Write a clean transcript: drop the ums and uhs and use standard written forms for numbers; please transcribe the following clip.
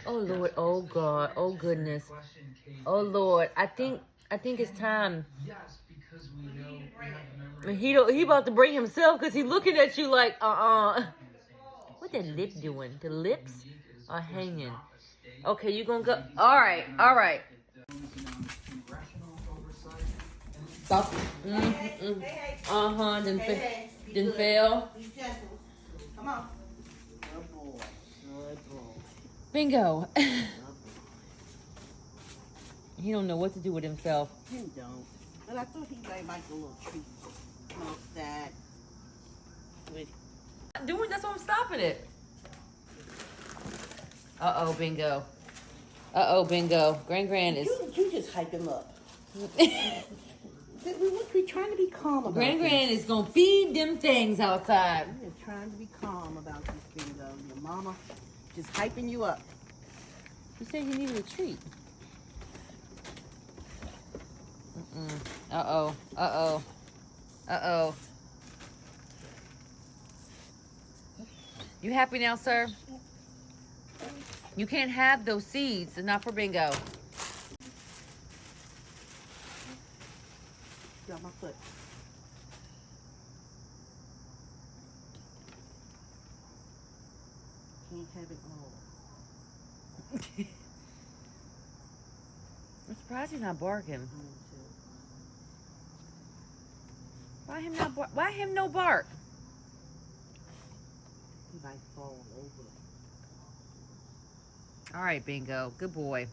Oh Lord, oh God, oh goodness, oh Lord. I think it's time. He about to bring himself because he looking at you like What that lip doing? The lips are hanging. Okay, you gonna go? All right, all right. Stop. Didn't fail. Come on. Good boy. Good boy. Bingo. He don't know what to do with himself. He don't. But I thought he might like a little treat. Smoke that. Doing that's why I'm stopping it. Uh-oh, Bingo. Uh-oh, Bingo. Gran is... You just hype him up. We're trying to be calm about Gran is gonna feed them things outside. We're trying to be calm about this, Bingo. Your mama just hyping you up. You said you needed a treat. Uh-oh. Uh-oh. Uh-oh. You happy now, sir? You can't have those seeds. They're not for Bingo. Got my foot. Can't have it all. I'm surprised he's not barking. Why him not bark? Why him no bark? He might fall over. All right, Bingo. Good boy.